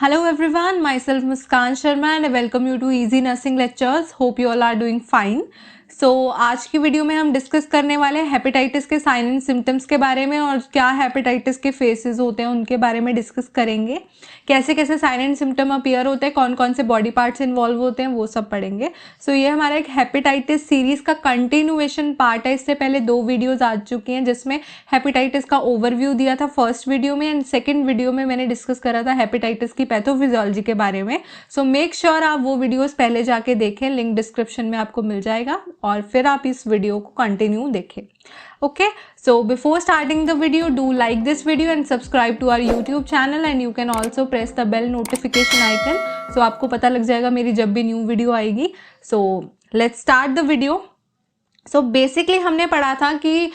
Hello everyone, myself Muskan Sharma and I welcome you to Easy Nursing Lectures. Hope you all are doing fine. आज की video में हम discuss करने वाले हैं हेपेटाइटिस के साइन एंड सिम्टम्स के बारे में और क्या हेपेटाइटिस के फेसेस होते हैं उनके बारे में डिस्कस करेंगे। कैसे कैसे साइन एंड सिम्टम अपीयर होते हैं, कौन कौन से बॉडी पार्ट्स इन्वॉल्व होते हैं, वो सब पढ़ेंगे। ये हमारा एक हेपेटाइटिस सीरीज का कंटिन्यूएशन पार्ट है। इससे पहले 2 वीडियोज आ चुकी हैं जिसमें हेपेटाइटिस का ओवरव्यू दिया था फर्स्ट वीडियो में, एंड सेकेंड वीडियो में मैंने डिस्कस करा था हेपेटाइटिस की पैथोफिजियोलॉजी के बारे में। मेक श्योर आप वो वीडियोज पहले जाके देखें, लिंक डिस्क्रिप्शन में आपको मिल जाएगा और फिर आप इस वीडियो को कंटिन्यू देखें। Okay, so before starting the video, do like this video and subscribe to our YouTube channel and you can also press the bell notification icon. आपको पता लग जाएगा मेरी जब भी न्यू वीडियो आएगी। Let's start the video. Basically हमने पढ़ा था कि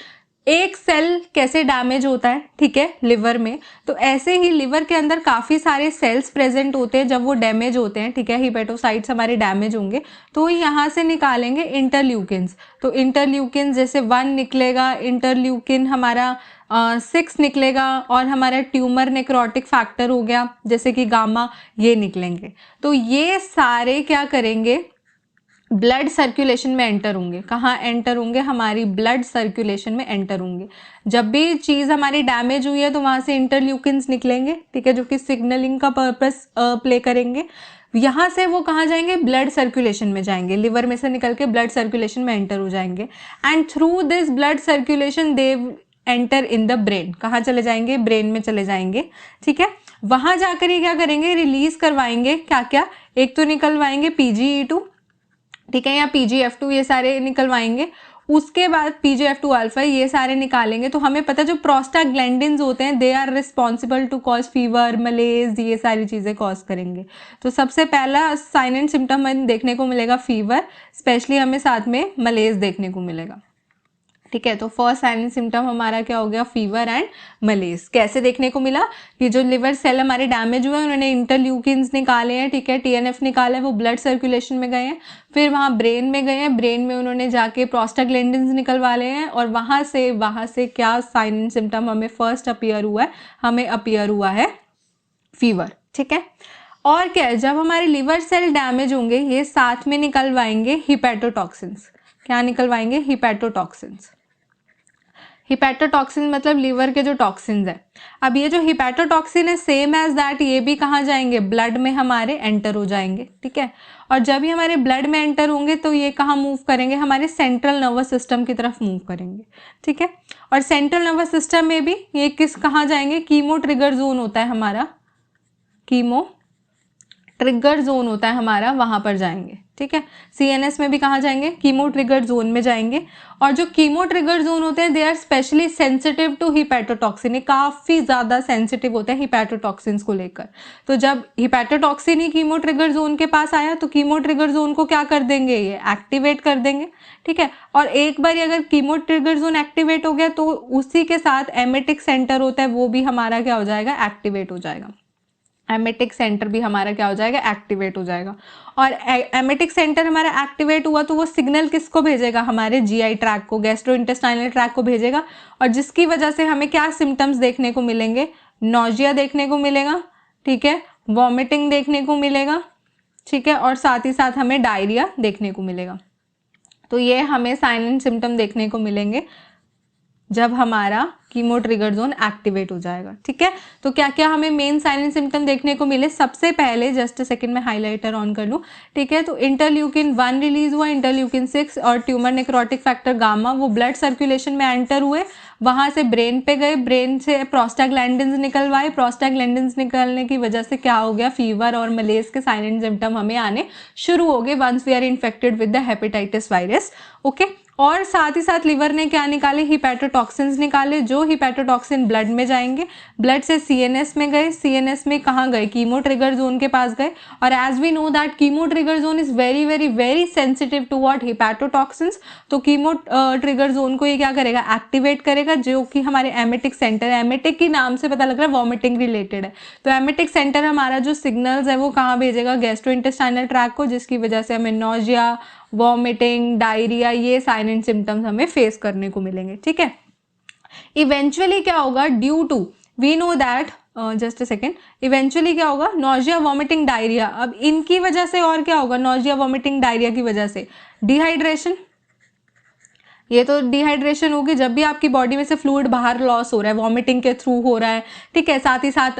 एक सेल कैसे डैमेज होता है, ठीक है, लिवर में। तो ऐसे ही लिवर के अंदर काफ़ी सारे सेल्स प्रेजेंट होते हैं जब वो डैमेज होते हैं, ठीक है। हिपेटोसाइट्स हमारे डैमेज होंगे तो यहाँ से निकालेंगे इंटरल्यूकिन्स। तो इंटरल्यूकिन जैसे 1 निकलेगा, इंटरल्यूकिन हमारा 6 निकलेगा और हमारा ट्यूमर नेक्रोटिक फैक्टर हो गया जैसे कि गामा, ये निकलेंगे। तो ये सारे क्या करेंगे, ब्लड सर्कुलेशन में एंटर होंगे। कहाँ एंटर होंगे? हमारी ब्लड सर्कुलेशन में एंटर होंगे। जब भी चीज़ हमारी डैमेज हुई है तो वहाँ से इंटरल्यूकिन्स निकलेंगे, ठीक है, जो कि सिग्नलिंग का पर्पस प्ले करेंगे। यहाँ से वो कहाँ जाएंगे? ब्लड सर्कुलेशन में जाएंगे, लिवर में से निकल के ब्लड सर्कुलेशन में एंटर हो जाएंगे। And through this blood circulation they enter in the brain. कहाँ चले जाएंगे? ब्रेन में चले जाएंगे, ठीक है। वहाँ जाकर ये क्या करेंगे? रिलीज करवाएंगे क्या क्या? एक तो निकलवाएंगे PGE2, ठीक है, या PGF2, ये सारे निकलवाएंगे। उसके बाद PGF2 अल्फा, ये सारे निकालेंगे। तो हमें पता जो प्रोस्टाग्लैंडिन्स होते हैं they are responsible to cause fever, malaise, ये सारी चीज़ें कॉज करेंगे। तो सबसे पहला साइन एंड सिम्टम हमें देखने को मिलेगा फीवर, स्पेशली हमें साथ में मलेज देखने को मिलेगा, ठीक है। तो फर्स्ट साइन एंड सिम्टम हमारा क्या हो गया? Fever and मलेज। कैसे देखने को मिला कि जो लिवर सेल हमारे डैमेज हुए हैं उन्होंने इंटरल्यूकिन्स निकाले हैं, ठीक है, TNF निकाला है, वो ब्लड सर्कुलेशन में गए हैं, फिर वहाँ ब्रेन में गए हैं, ब्रेन में उन्होंने जाके प्रोस्टाग्लैंडिन्स निकलवा लिए हैं और वहाँ से क्या साइन एंड सिम्टम हमें फर्स्ट अपीयर हुआ है? हमें अपीयर हुआ है फीवर, ठीक है। और क्या है, जब हमारे लिवर सेल डैमेज होंगे ये साथ में निकलवाएंगे हिपैटोटॉक्सिन्स। क्या निकलवाएंगे? हिपैटोटॉक्सिन्स। हिपैटोटॉक्सिन मतलब लिवर के जो टॉक्सिन्स है। अब ये जो हिपैटोटॉक्सिन है सेम एज दैट, ये भी कहाँ जाएंगे? ब्लड में हमारे एंटर हो जाएंगे, ठीक है। और जब ये हमारे ब्लड में एंटर होंगे तो ये कहाँ मूव करेंगे? हमारे सेंट्रल नर्वस सिस्टम की तरफ मूव करेंगे, ठीक है। और सेंट्रल नर्वस सिस्टम में भी ये कहाँ जाएंगे? कीमो ट्रिगर जोन होता है हमारा, कीमो ट्रिगर जोन होता है हमारा, वहां पर जाएंगे, ठीक है। CNS में भी कहाँ जाएंगे? कीमो ट्रिगर जोन में जाएंगे। और जो कीमो ट्रिगर जोन होते हैं they are specially sensitive to hepatotoxin. ये काफ़ी ज़्यादा सेंसिटिव होते हैं हिपैटोटॉक्सिन्स को लेकर। तो जब हिपैटोटॉक्सिन ही कीमो ट्रिगर जोन के पास आया तो कीमो ट्रिगर जोन को क्या कर देंगे? ये एक्टिवेट कर देंगे, ठीक है। और एक बार अगर कीमो ट्रिगर जोन एक्टिवेट हो गया तो उसी के साथ एमेटिक सेंटर होता है, वो भी हमारा क्या हो जाएगा? एक्टिवेट हो जाएगा। एमेटिक सेंटर भी हमारा क्या हो जाएगा? एक्टिवेट हो जाएगा। और एमेटिक सेंटर हमारा एक्टिवेट हुआ तो वो सिग्नल किसको भेजेगा? हमारे GI ट्रैक को, गैस्ट्रोइंटेस्टाइनल ट्रैक को भेजेगा। और जिसकी वजह से हमें क्या सिम्टम्स देखने को मिलेंगे? नॉजिया देखने को मिलेगा, ठीक है, वॉमिटिंग देखने को मिलेगा, ठीक है, और साथ ही साथ हमें डायरिया देखने को मिलेगा। तो ये हमें साइन एंड सिम्टम देखने को मिलेंगे जब हमारा कीमो ट्रिगर जोन एक्टिवेट हो जाएगा, ठीक है। तो क्या क्या हमें मेन साइन एंड सिम्टम देखने को मिले? सबसे पहले जस्ट सेकंड में हाइलाइटर ऑन कर लूँ, ठीक है। तो इंटरल्यूकिन 1 रिलीज हुआ, इंटरल्यूकिन 6 और ट्यूमर नेक्रोटिक फैक्टर गामा, वो ब्लड सर्कुलेशन में एंटर हुए, वहाँ से ब्रेन पे गए, ब्रेन से प्रोस्टाग्लैंडिन्स निकलवाए, प्रोस्टाग्लैंडिन्स निकलने की वजह से क्या हो गया? फीवर और मलेज के साइन एंड सिम्टम हमें आने शुरू हो गए once we are infected with the hepatitis virus, okay. और साथ ही साथ लिवर ने क्या निकाले? हिपैटोटॉक्सिन्स निकाले, जो हिपैटोटॉक्सिन ब्लड में जाएंगे, ब्लड से CNS में गए, CNS में कहाँ गए? कीमो ट्रिगर जोन के पास गए। और as we know that chemo trigger zone is very very very sensitive to what? Hepatotoxins. तो कीमो ट्रिगर जोन को ये क्या करेगा? एक्टिवेट करेगा, जो कि हमारे एमेटिक सेंटर, एमेटिक की नाम से पता लग रहा है वॉमिटिंग रिलेटेड है। तो एमेटिक सेंटर हमारा जो सिग्नल्स है वो कहाँ भेजेगा? गैस्ट्रोइंटेस्टाइनल ट्रैक को, जिसकी वजह से हमें नॉजिया, वॉमिटिंग, डायरिया, ये साइन एंड सिम्टम्स हमें फेस करने को मिलेंगे, ठीक है। इवेंचुअली क्या होगा? Due to we know that just a second, eventually क्या होगा, नॉजिया, वॉमिटिंग, डायरिया। अब इनकी वजह से और क्या होगा, नॉजिया, वॉमिटिंग, डायरिया की वजह से डिहाइड्रेशन। ये तो डिहाइड्रेशन होगी जब भी आपकी बॉडी में से फ्लूइड बाहर लॉस हो रहा है, वॉमिटिंग के थ्रू हो रहा है, ठीक है, साथ ही साथ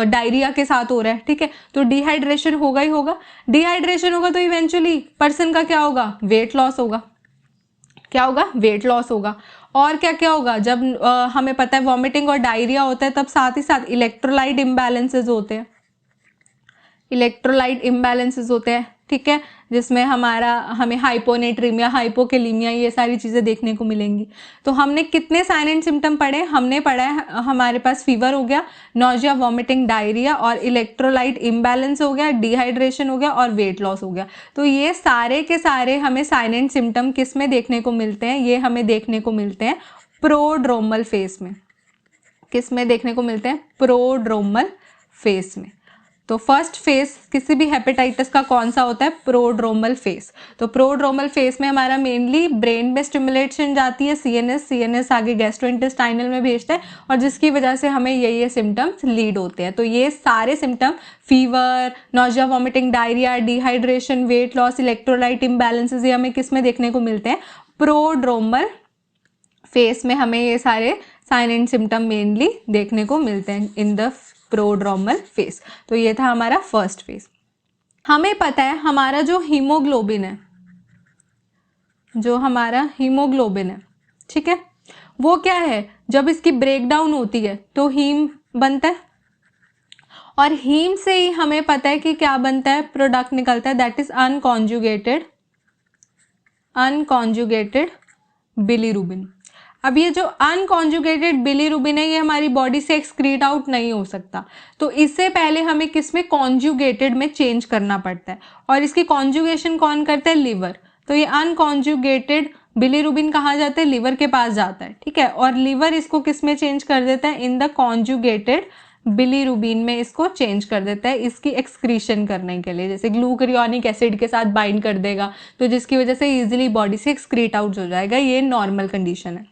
डायरिया के साथ हो रहा है, ठीक है, तो डिहाइड्रेशन होगा ही होगा। डिहाइड्रेशन होगा तो इवेंचुअली पर्सन का क्या होगा, वेट लॉस होगा। क्या होगा, वेट लॉस होगा। और क्या क्या होगा, जब हमें पता है वॉमिटिंग और डायरिया होता है तब साथ ही साथ इलेक्ट्रोलाइट इम्बैलेंसेस होते हैं, इलेक्ट्रोलाइट इम्बैलेंसेस होते हैं, ठीक है, जिसमें हमें हाइपोनेट्रीमिया, हाइपोकेलीमिया, ये सारी चीज़ें देखने को मिलेंगी। तो हमने कितने साइन एंड सिम्टम पढ़े, हमने पढ़ा है हमारे पास फीवर हो गया, नॉजिया, वॉमिटिंग, डायरिया और इलेक्ट्रोलाइट इम्बैलेंस हो गया, डिहाइड्रेशन हो गया और वेट लॉस हो गया। तो ये सारे के सारे हमें साइन एंड सिम्टम किस में देखने को मिलते हैं, ये हमें देखने को मिलते हैं प्रोड्रोमल फेज में। किस में देखने को मिलते हैं, प्रोड्रोमल फेज में। तो फर्स्ट फेज किसी भी हेपेटाइटिस का कौन सा होता है, प्रोड्रोमल फेज। तो प्रोड्रोमल फेज में हमारा मेनली ब्रेन में स्टिमुलेशन जाती है, सीएनएस आगे गैस्ट्रोइंटेस्टाइनल में भेजता है और जिसकी वजह से हमें ये सिम्टम्स लीड होते हैं। तो ये सारे symptom, fever, nausea, vomiting, diarrhoea, dehydration, weight loss, electrolyte imbalances, ये हमें किस में देखने को मिलते हैं, प्रोड्रोमल फेज में हमें ये सारे साइन एंड सिम्टम मेनली देखने को मिलते हैं इन द प्रोड्रोमल फेज। तो ये था हमारा फर्स्ट फेज। हमें पता है हमारा जो हीमोग्लोबिन है, जो हमारा हीमोग्लोबिन है, ठीक है, वो क्या है, जब इसकी ब्रेकडाउन होती है तो हीम बनता है और हीम से ही हमें पता है कि क्या बनता है, प्रोडक्ट निकलता है, दैट इज अनकॉन्जुगेटेड बिलीरुबिन। अब ये जो अनकॉन्जुगेटेड बिलीरुबिन है ये हमारी बॉडी से एक्सक्रीट आउट नहीं हो सकता, तो इससे पहले हमें किस में, कॉन्जुगेटेड में चेंज करना पड़ता है और इसकी कॉन्जुगेशन कौन करता है, लिवर। तो ये अनकॉन्जुगेटेड बिलीरुबिन कहाँ जाता है, लिवर के पास जाता है, ठीक है, और लिवर इसको किस में चेंज कर देता है, इन द कॉन्जुगेटेड बिलीरुबिन में इसको चेंज कर देता है इसकी एक्सक्रीशन करने के लिए, जैसे ग्लूकुरियोनिक एसिड के साथ बाइंड कर देगा तो जिसकी वजह से इजीली बॉडी से एक्सक्रीट आउट हो जाएगा। ये नॉर्मल कंडीशन है,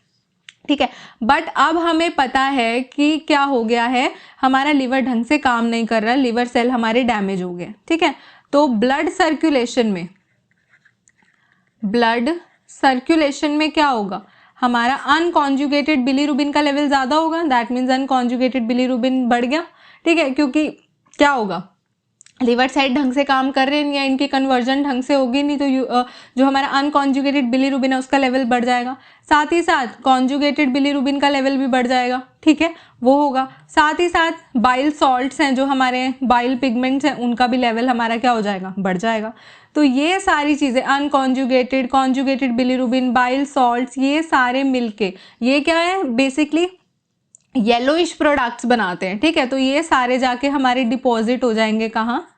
ठीक है। बट अब हमें पता है कि क्या हो गया है, हमारा लिवर ढंग से काम नहीं कर रहा, लिवर सेल हमारे डैमेज हो गए, ठीक है। तो ब्लड सर्कुलेशन में क्या होगा, हमारा अनकॉन्जुगेटेड बिलीरुबिन का लेवल ज़्यादा होगा, दैट मीन्स अनकॉन्जुगेटेड बिलीरुबिन बढ़ गया, ठीक है, क्योंकि क्या होगा, लिवर साइड ढंग से काम कर रहे हैं या इनकी कन्वर्जन ढंग से होगी नहीं, तो जो हमारा अनकॉन्जुगेटेड बिलीरुबिन है उसका लेवल बढ़ जाएगा, साथ ही साथ कॉन्जुगेटेड बिलीरुबिन का लेवल भी बढ़ जाएगा, ठीक है, वो होगा। साथ ही साथ बाइल सॉल्ट्स हैं, जो हमारे बाइल पिगमेंट्स हैं, उनका भी लेवल हमारा क्या हो जाएगा, बढ़ जाएगा। तो ये सारी चीज़ें unconjugated, conjugated bilirubin, bile salts, ये सारे मिलके ये क्या है, बेसिकली येलोइश प्रोडक्ट्स बनाते हैं, ठीक है। तो ये सारे जाके हमारे डिपॉजिट हो जाएंगे कहाँ,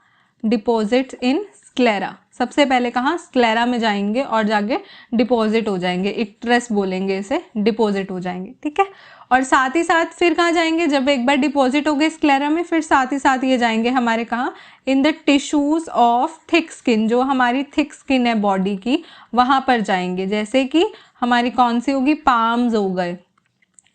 डिपॉजिट इन स्क्लेरा। सबसे पहले कहाँ, स्क्लेरा में जाएंगे और जाके डिपॉजिट हो जाएंगे, इक्ट्रेस बोलेंगे इसे, डिपॉजिट हो जाएंगे, ठीक है। और साथ ही साथ फिर कहाँ जाएंगे, जब एक बार डिपॉजिट हो गए स्क्लेरा में, फिर साथ ही साथ ये जाएंगे हमारे कहाँ, in the tissues of thick skin, जो हमारी थिक स्किन है बॉडी की, वहाँ पर जाएंगे, जैसे कि हमारी कौन सी होगी, पाम्स हो गए,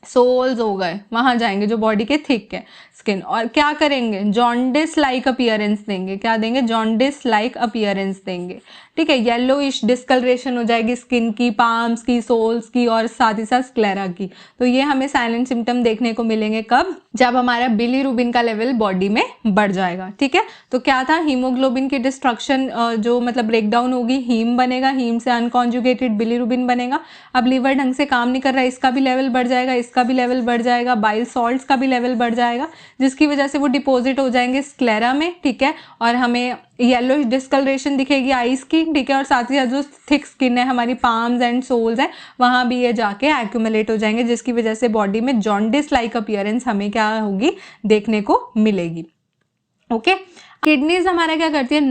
सोल्स हो गए, वहां जाएंगे जो बॉडी के थिक है स्किन, और क्या करेंगे, जॉन्डिस लाइक अपीयरेंस देंगे, क्या देंगे, जॉन्डिस लाइक अपीयरेंस देंगे, ठीक है। येलोइश डिस्कलरेशन हो जाएगी स्किन की, पाम्स की, सोल्स की और साथ ही साथ स्क्लेरा की। तो ये हमें साइलेंट सिम्टम देखने को मिलेंगे कब, जब हमारा बिलीरुबिन का लेवल बॉडी में बढ़ जाएगा, ठीक है। तो क्या था, हीमोग्लोबिन की डिस्ट्रक्शन, जो मतलब ब्रेकडाउन होगी, हीम बनेगा, हीम से अनकॉन्जुगेटेड बिलीरुबिन बनेगा। अब लीवर ढंग से काम नहीं कर रहा है, इसका भी लेवल बढ़ जाएगा, इसका भी लेवल बढ़ जाएगा, बाइल सॉल्ट्स का भी लेवल बढ़ जाएगा, जिसकी वजह से वो डिपॉजिट हो जाएंगे स्क्लेरा में, ठीक है, और हमें येलोइश डिस्कलरेशन दिखेगी आईज की, ठीक है, और साथ ही साथ जो थिक स्किन है हमारी, पाम्स एंड सोल्स है, वहां भी ये जाके एक्यूमुलेट हो जाएंगे, जिसकी वजह से बॉडी में जॉन्डिस लाइक अपीयरेंस हमें क्या होगी, देखने को मिलेगी, ओके। किडनीज हमारा क्या करती है,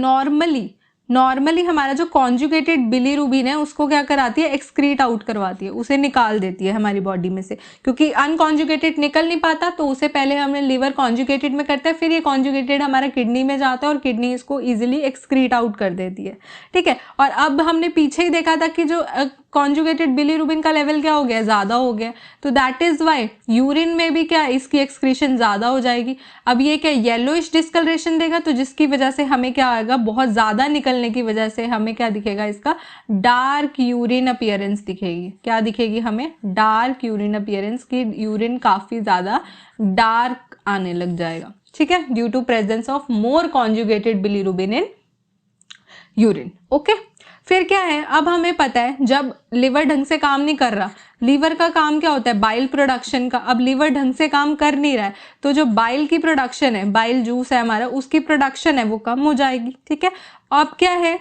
नॉर्मली हमारा जो कॉन्जुगेटेड बिलीरुबिन है उसको क्या कराती है, एक्सक्रीट आउट करवाती है, उसे निकाल देती है हमारी बॉडी में से, क्योंकि अनकॉन्जुगेटेड निकल नहीं पाता, तो उसे पहले हमने लिवर कॉन्जुगेटेड में करता है, फिर ये कॉन्जुगेटेड हमारा किडनी में जाता है और किडनी इसको इजीली एक्सक्रीट आउट कर देती है, ठीक है। और अब हमने पीछे ही देखा था कि जो कॉन्जुगेटेड बिलीरुबिन का लेवल क्या हो गया, ज़्यादा हो गया, तो दैट इज़ वाई यूरिन में भी क्या इसकी एक्सक्रीशन ज़्यादा हो जाएगी। अब ये क्या येलोइश डिस्कलरेशन देगा, तो जिसकी वजह से हमें क्या आएगा, बहुत ज़्यादा निकलने की वजह से हमें क्या दिखेगा, इसका डार्क यूरिन अपीयरेंस दिखेगी। क्या दिखेगी हमें, डार्क यूरिन अपीयरेंस, की यूरिन काफ़ी ज़्यादा डार्क आने लग जाएगा, ठीक है, due to presence of more conjugated bilirubin in urine. Okay, फिर क्या है, अब हमें पता है जब लिवर ढंग से काम नहीं कर रहा, लीवर का काम क्या होता है, बाइल प्रोडक्शन का, अब लीवर ढंग से काम कर नहीं रहा है, तो जो बाइल की प्रोडक्शन है, बाइल जूस है हमारा, उसकी प्रोडक्शन है वो कम हो जाएगी, ठीक है। अब क्या है,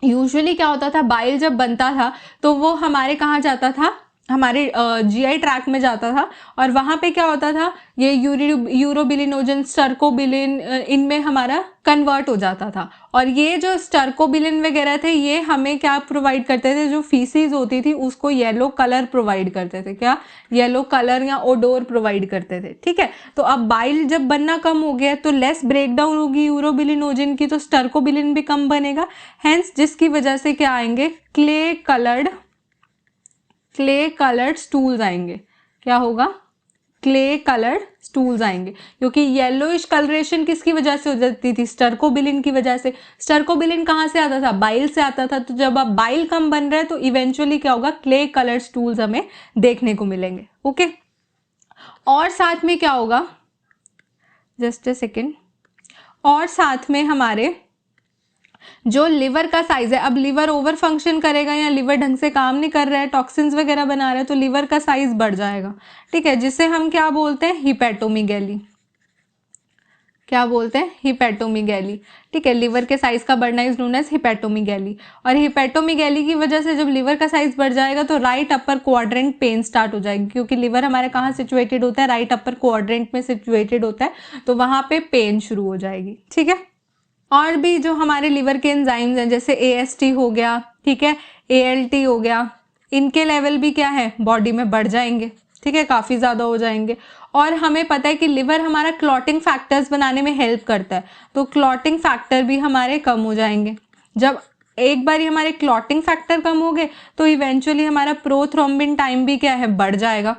यूजुअली क्या होता था, बाइल जब बनता था तो वो हमारे कहाँ जाता था, हमारे जीआई ट्रैक में जाता था, और वहाँ पे क्या होता था, ये यूरोबिलिनोजन, स्टर्कोबिलिन, इनमें हमारा कन्वर्ट हो जाता था। और ये जो स्टर्कोबिलिन वगैरह थे, ये हमें क्या प्रोवाइड करते थे, जो फीसिस होती थी उसको येलो कलर प्रोवाइड करते थे, क्या, येलो कलर या ओडोर प्रोवाइड करते थे, ठीक है। तो अब बाइल जब बनना कम हो गया तो लेस ब्रेकडाउन होगी यूरोबिलिनोजन की, तो स्टर्कोबिलिन भी कम बनेगा, हेंस जिसकी वजह से क्या आएंगे, क्ले कलर्ड स्टूल्स आएंगे। क्या होगा, क्ले कलर्ड स्टूल्स आएंगे, क्योंकि येलोइश कलरेशन किसकी वजह से हो जाती थी, स्टर्कोबिलिन की वजह से। स्टर्कोबिलिन कहाँ से आता था, बाइल से आता था, तो जब अब बाइल कम बन रहा है तो इवेंचुअली क्या होगा, क्ले कलर्ड स्टूल्स हमें देखने को मिलेंगे। ओके, और साथ में क्या होगा, जस्ट अ सेकेंड, और साथ में हमारे जो लिवर का साइज है, अब लिवर ओवर फंक्शन करेगा या लिवर ढंग से काम नहीं कर रहा है, टॉक्सिन्स वगैरह बना रहा है, तो लिवर का साइज बढ़ जाएगा, ठीक है, जिसे हम क्या बोलते हैं, हिपैटोमीगैली। क्या बोलते हैं, हिपैटोमीगैली, ठीक है, लिवर के साइज का बढ़ना इज नोन एज हिपैटोमीगैली। और हिपैटोमीगैली की वजह से जब लिवर का साइज बढ़ जाएगा तो right upper quadrant pain start हो जाएगी, क्योंकि लिवर हमारे कहाँ सिचुएटेड होता है, राइट अपर क्वाड्रेंट में सिचुएटेड होता है, तो वहाँ पे पेन शुरू हो जाएगी, ठीक है। और भी जो हमारे लिवर के एंजाइम्स हैं, जैसे AST हो गया, ठीक है, ALT हो गया, इनके लेवल भी क्या है, बॉडी में बढ़ जाएंगे, ठीक है, काफ़ी ज़्यादा हो जाएंगे। और हमें पता है कि लिवर हमारा क्लॉटिंग फैक्टर्स बनाने में हेल्प करता है, तो क्लॉटिंग फैक्टर भी हमारे कम हो जाएंगे। जब एक बार हमारे क्लॉटिंग फैक्टर कम हो गए तो इवेंचुअली हमारा प्रोथ्रोम्बिन टाइम भी क्या है, बढ़ जाएगा,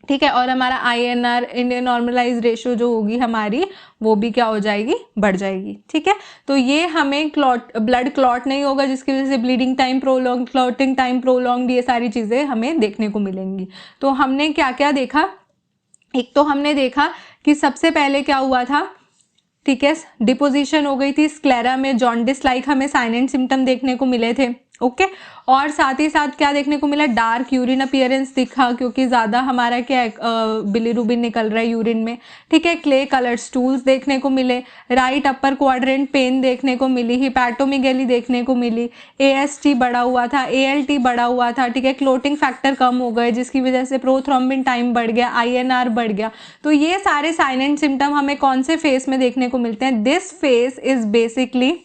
ठीक है, और हमारा INR, इंडियन नॉर्मलाइज रेशियो जो होगी हमारी, वो भी क्या हो जाएगी, बढ़ जाएगी, ठीक है। तो ये हमें ब्लड क्लॉट नहीं होगा, जिसकी वजह से bleeding time prolong, clotting time prolong, ये सारी चीज़ें हमें देखने को मिलेंगी। तो हमने क्या क्या देखा, एक तो हमने देखा कि सबसे पहले क्या हुआ था, ठीक है, डिपोजिशन हो गई थी स्क्लेरा में, जॉन्डिस लाइक हमें साइन एंड सिम्टम देखने को मिले थे, ओके। और साथ ही साथ क्या देखने को मिला, डार्क यूरिन अपीयरेंस दिखा, क्योंकि ज़्यादा हमारा क्या है, बिलीरुबिन निकल रहा है यूरिन में, ठीक है। क्ले कलर्ड स्टूल्स देखने को मिले, राइट अपर क्वाड्रेंट पेन देखने को मिली, हिपैटोमीगैली देखने को मिली, AST बढ़ा हुआ था, ALT बढ़ा हुआ था, ठीक है, क्लोटिंग फैक्टर कम हो गए, जिसकी वजह से प्रोथ्रोम्बिन टाइम बढ़ गया, INR बढ़ गया। तो ये सारे साइन एंड सिम्टम हमें कौन से फेस में देखने को मिलते हैं, this phase is basically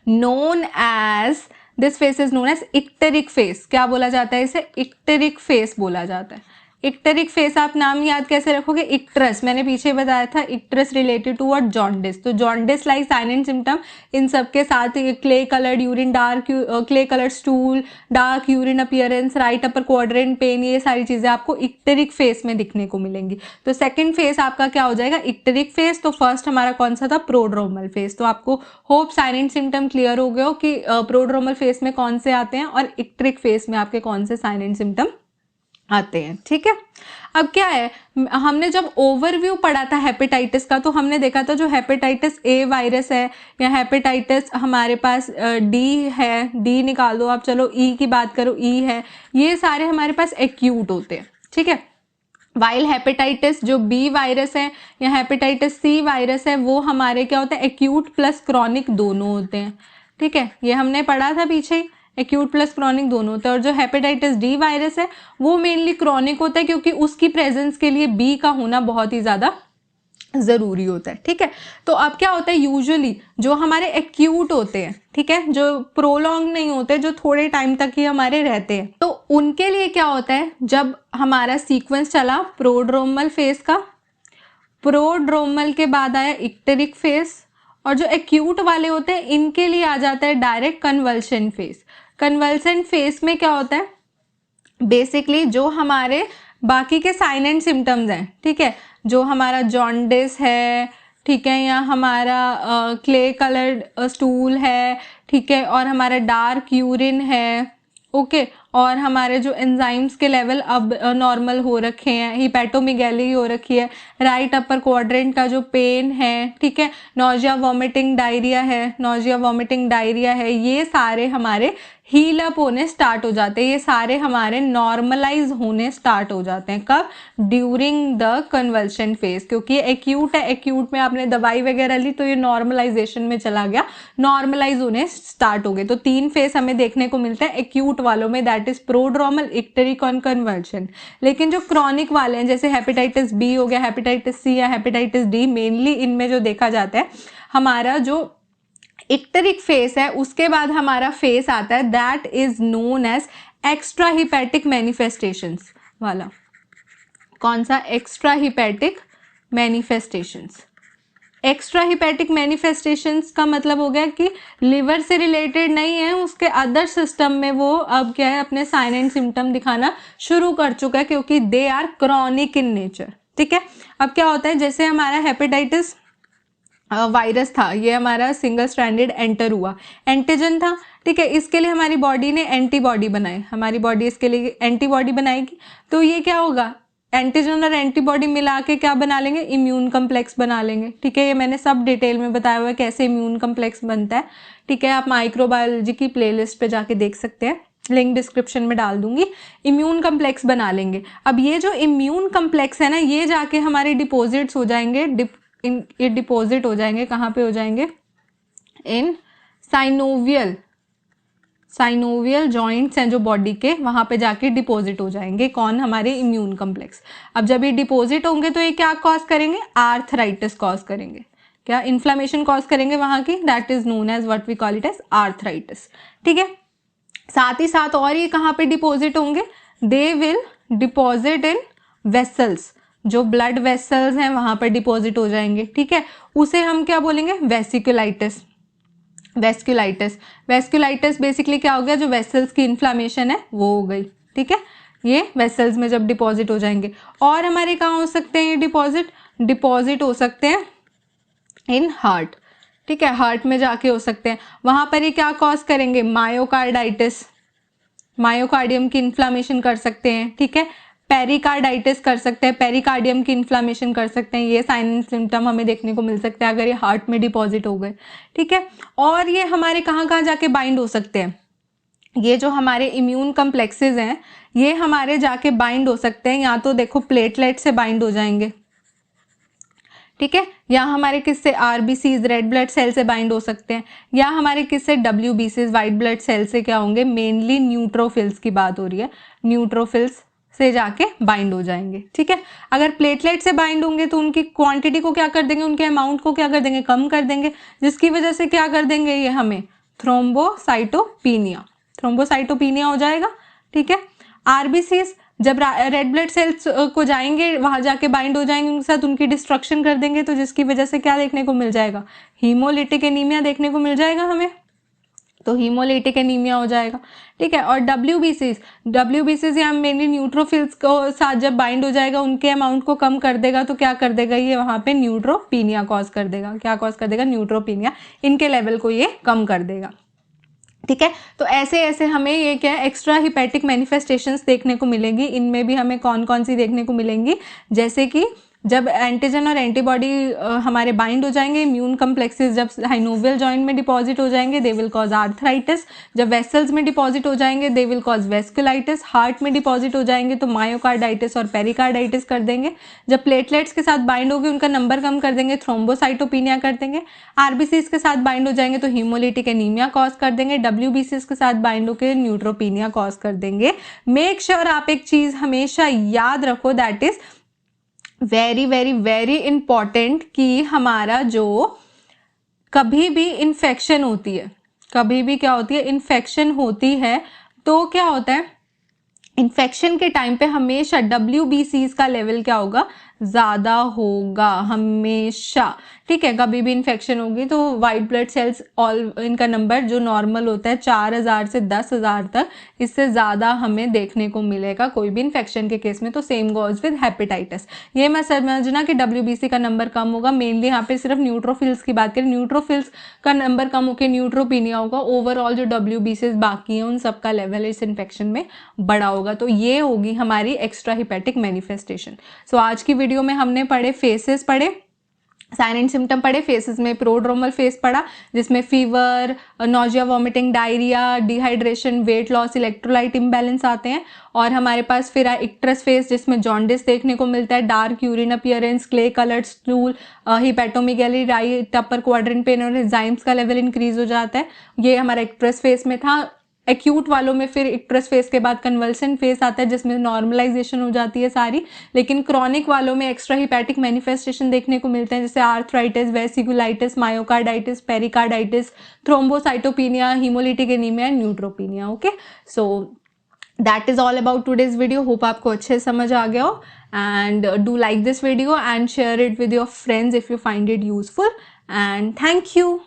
known as, this phase is known as icteric phase. क्या बोला जाता है इसे, इक्टेरिक फेस बोला जाता है। इक्टेरिक फेस आप नाम याद कैसे रखोगे, इक्ट्रस, मैंने पीछे बताया था, icterus related to what, jaundice. तो jaundice like sign and symptom, इन सब के साथ clay coloured urine, dark clay coloured stool, dark urine appearance, right upper quadrant pain, ये सारी चीजें आपको इक्टेरिक फेस में दिखने को मिलेंगी। तो सेकंड फेस आपका क्या हो जाएगा, इक्टेरिक फेस। तो फर्स्ट हमारा कौन सा था, प्रोड्रोमल फेस। तो आपको hope sign and symptom clear हो गए हो कि प्रोड्रोमल फेस में कौन से आते हैं और इक्टेरिक फेस में आपके कौन से साइन एंड सिम्टम आते हैं, ठीक है। अब क्या है, हमने जब ओवरव्यू पढ़ा था हेपेटाइटिस का, तो हमने देखा था जो हेपेटाइटिस A वायरस है या हेपेटाइटिस हमारे पास D है, D निकाल दो आप, चलो E की बात करो, E है, ये सारे हमारे पास एक्यूट होते हैं, ठीक है। वाइल हेपेटाइटिस जो B वायरस है या हेपेटाइटिस C वायरस है, वो हमारे क्या होता है, एक्यूट प्लस क्रॉनिक दोनों होते हैं, ठीक है, ये हमने पढ़ा था पीछे ही, एक्यूट प्लस क्रॉनिक दोनों होता है। और जो हेपेटाइटिस D वायरस है वो मेनली क्रॉनिक होता है, क्योंकि उसकी प्रेजेंस के लिए B का होना बहुत ही ज़्यादा ज़रूरी होता है, ठीक है। तो अब क्या होता है, यूजुअली जो हमारे एक्यूट होते हैं, ठीक है, जो प्रोलॉन्ग नहीं होते, जो थोड़े टाइम तक ही हमारे रहते हैं, तो उनके लिए क्या होता है, जब हमारा सीक्वेंस चला प्रोड्रोमल फेस का, प्रोड्रोमल के बाद आया इक्टेरिक फेस, और जो एक्यूट वाले होते हैं इनके लिए आ जाता है direct convulsion face. Convulsant face में क्या होता है, बेसिकली जो हमारे बाकी के साइन एंड सिम्टम्स हैं, ठीक है, जो हमारा जॉन्डिस है, ठीक है, या हमारा क्ले कलर्ड स्टूल है, ठीक है, और हमारा डार्क यूरिन है, ओके, और हमारे जो एंजाइम्स के लेवल अब नॉर्मल हो रखे हैं, हिपैटोमीगैली हो रखी है, राइट अपर क्वाड्रेंट का जो पेन है, ठीक है, नोजिया वॉमिटिंग डायरिया है, नोजिया वॉमिटिंग डायरिया है, ये सारे हमारे हील अप होने स्टार्ट हो जाते हैं, ये सारे हमारे नॉर्मलाइज होने स्टार्ट हो जाते हैं। कब? ड्यूरिंग द कन्वल्शन फेज, क्योंकि एक्यूट है, एक्यूट में आपने दवाई वगैरह ली तो ये नॉर्मलाइजेशन में चला गया, नॉर्मलाइज होने स्टार्ट हो गए। तो 3 फेज हमें देखने को मिलते हैं एक्यूट वालों में, दैट इज प्रोड्रोमल, इक्टेरिक और कन्वल्शन। लेकिन जो क्रॉनिक वाले हैं, जैसे हेपेटाइटिस बी हो गया, हेपेटाइटिस सी या हेपेटाइटिस डी, मेनली इनमें जो देखा जाता है, हमारा जो इक्टेरिक फेस है उसके बाद हमारा फेस आता है that is known as extra hepatic manifestations वाला। कौन सा? Extra hepatic manifestations. Extra hepatic manifestations का मतलब हो गया कि लिवर से रिलेटेड नहीं है, उसके अदर सिस्टम में वो अब क्या है, अपने साइन एंड सिम्टम दिखाना शुरू कर चुका है, क्योंकि they are chronic in nature, ठीक है। अब क्या होता है, जैसे हमारा हेपेटाइटिस वायरस था, ये हमारा सिंगल स्ट्रैंडेड एंटर हुआ, एंटीजन था, ठीक है, इसके लिए हमारी बॉडी ने एंटीबॉडी बनाए, हमारी बॉडी इसके लिए एंटीबॉडी बनाएगी, तो ये क्या होगा, एंटीजन और एंटीबॉडी मिला के क्या बना लेंगे, इम्यून कम्प्लेक्स बना लेंगे, ठीक है। ये मैंने सब डिटेल में बताया हुआ है कैसे इम्यून कम्प्लेक्स बनता है, ठीक है, आप माइक्रोबायोलॉजी की प्लेलिस्ट पे जाके देख सकते हैं, लिंक डिस्क्रिप्शन में डाल दूंगी। इम्यून कम्प्लेक्स बना लेंगे। अब ये जो इम्यून कम्प्लेक्स है ना, ये जाके हमारे डिपॉजिट्स हो जाएंगे, ये डिपॉजिट हो जाएंगे, कहाँ पे हो जाएंगे, इन साइनोवियल जॉइंट्स हैं जो बॉडी के, वहां पे जाके डिपॉजिट हो जाएंगे। कौन? हमारे इम्यून कम्प्लेक्स। अब जब ये डिपॉजिट होंगे तो ये क्या कॉज करेंगे, आर्थराइटिस कॉज करेंगे, क्या इन्फ्लामेशन कॉज करेंगे वहां की, that is known as what we call it as arthritis, ठीक है। साथ ही साथ और ये कहाँ पे डिपॉजिट होंगे, they will deposit in vessels, जो ब्लड वेसल्स हैं वहां पर डिपॉजिट हो जाएंगे, ठीक है। उसे हम क्या बोलेंगे, वेसिकुलाइटिस। वेस्कुलाइटिस बेसिकली क्या हो गया, जो वेसल्स की इन्फ्लामेशन है वो हो गई, ठीक है। ये वेसल्स में जब डिपॉजिट हो जाएंगे। और हमारे कहाँ हो सकते हैं ये डिपॉजिट हो सकते हैं इन हार्ट, ठीक है, हार्ट में जाके हो सकते हैं। वहां पर ये क्या कॉज करेंगे, मायोकार्डाइटिस, मायोकार्डियम की इन्फ्लामेशन कर सकते हैं, ठीक है। पेरिकार्डाइटिस कर सकते हैं, पेरिकार्डियम की इन्फ्लामेशन कर सकते हैं। ये साइन एंड सिम्टम हमें देखने को मिल सकते हैं अगर ये हार्ट में डिपॉजिट हो गए, ठीक है। और ये हमारे कहाँ कहाँ जाके बाइंड हो सकते हैं, ये जो हमारे इम्यून कम्प्लेक्सेस हैं ये हमारे जाके बाइंड हो सकते हैं, या तो देखो प्लेटलेट से बाइंड हो जाएंगे, ठीक है, या हमारे किससे, आरबीसीज रेड ब्लड सेल से बाइंड हो सकते हैं, या हमारे किससे, डब्ल्यूबीसीज व्हाइट ब्लड सेल से क्या होंगे, मेनली न्यूट्रोफिल्स की बात हो रही है, न्यूट्रोफिल्स से जाके बाइंड हो जाएंगे, ठीक है। अगर प्लेटलेट से बाइंड होंगे तो उनकी क्वांटिटी को क्या कर देंगे, उनके अमाउंट को क्या कर देंगे, कम कर देंगे, जिसकी वजह से क्या कर देंगे, ये हमें थ्रोम्बोसाइटोपिनिया हो जाएगा, ठीक है। आरबीसीज जब रेड ब्लड सेल्स को जाएंगे, वहां जाके बाइंड हो जाएंगे, उनके साथ उनकी डिस्ट्रक्शन कर देंगे, तो जिसकी वजह से क्या देखने को मिल जाएगा, हीमोलिटिक एनीमिया देखने को मिल जाएगा हमें, तो हीमोलिटिक एनीमिया हो जाएगा, ठीक है। और डब्ल्यूबीसीज या मेनली न्यूट्रोफिल्स को साथ जब बाइंड हो जाएगा, उनके अमाउंट को कम कर देगा, तो क्या कर देगा, ये वहां पे न्यूट्रोपीनिया कॉज कर देगा, क्या कॉज कर देगा, न्यूट्रोपीनिया, इनके लेवल को ये कम कर देगा, ठीक है। तो ऐसे ऐसे हमें ये क्या है, एक्स्ट्रा हिपैटिक मैनिफेस्टेशंस देखने को मिलेंगी। इनमें भी हमें कौन कौन सी देखने को मिलेंगी, जैसे कि जब एंटीजन और एंटीबॉडी हमारे बाइंड हो जाएंगे, इम्यून कम्प्लेक्सेस जब साइनोवियल जॉइंट में डिपॉजिट हो जाएंगे, दे विल कॉज आर्थराइटिस, जब वेसल्स में डिपॉजिट हो जाएंगे they will cause vasculitis, heart में डिपॉजिट हो जाएंगे तो मायोकार्डाइटिस और पेरिकार्डाइटिस कर देंगे, जब प्लेटलेट्स के साथ बाइंड होगी उनका नंबर कम कर देंगे, थ्रोम्बोसाइटोपिनिया कर देंगे, आरबीसीज के साथ बाइंड हो जाएंगे तो हीमोलिटिक एनीमिया कॉज कर देंगे, डब्ल्यूबीसीज के साथ बाइंड होकर न्यूट्रोपीनिया कॉज कर देंगे। मेक श्योर आप एक चीज हमेशा याद रखो, that is very very very important, कि हमारा जो कभी भी इन्फेक्शन होती है, कभी भी क्या होती है, इन्फेक्शन होती है, तो क्या होता है, इन्फेक्शन के टाइम पे हमेशा WBCs का लेवल क्या होगा, ज्यादा होगा हमेशा, ठीक है, कभी भी इन्फेक्शन होगी तो वाइट ब्लड सेल्स ऑल इनका नंबर जो नॉर्मल होता है 4000 से 10,000 तक, इससे ज़्यादा हमें देखने को मिलेगा कोई भी इन्फेक्शन के केस में। तो सेम गोज विद हेपेटाइटिस। ये मैं समझना कि WBC का नंबर कम होगा, मेनली यहाँ पे सिर्फ न्यूट्रोफिल्स की बात करें, न्यूट्रोफिल्स का नंबर कम होकर न्यूट्रोपीनिया होगा। ओवरऑल जो WBCs बाकी हैं उन सबका लेवल इस इन्फेक्शन में बड़ा होगा। तो ये होगी हमारी एक्स्ट्रा हिपेटिक मैनिफेस्टेशन। सो आज की वीडियो में हमने पढ़े फेसेस, पढ़े साइन एंड सिम्टम पढ़े। फेसेस में प्रोड्रोमल फेस पढ़ा जिसमें fever, nausea, vomiting, diarrhoea, dehydration, weight loss, electrolyte imbalance आते हैं। और हमारे पास फिर इक्ट्रस फेस जिसमें जॉन्डिस देखने को मिलता है, dark urine appearance, clay coloured stool, hepatomegaly, right upper quadrant pain और एंजाइम्स का लेवल इंक्रीज हो जाता है। ये हमारा इक्ट्रस फेस में था। एक्यूट वालों में फिर इक्ट्रस फेस के बाद कन्वल्सन फेस आता है जिसमें नॉर्मलाइजेशन हो जाती है सारी। लेकिन क्रॉनिक वालों में एक्स्ट्रा हिपैटिक मैनिफेस्टेशन देखने को मिलते हैं जैसे arthritis, vasculitis, myocarditis, pericarditis, thrombocytopenia, haemolytic anaemia and neutropenia. Okay, so that is all about today's video. Hope आपको अच्छे समझ आ गया हो and do like this video and share it with your friends if you find it useful and thank you.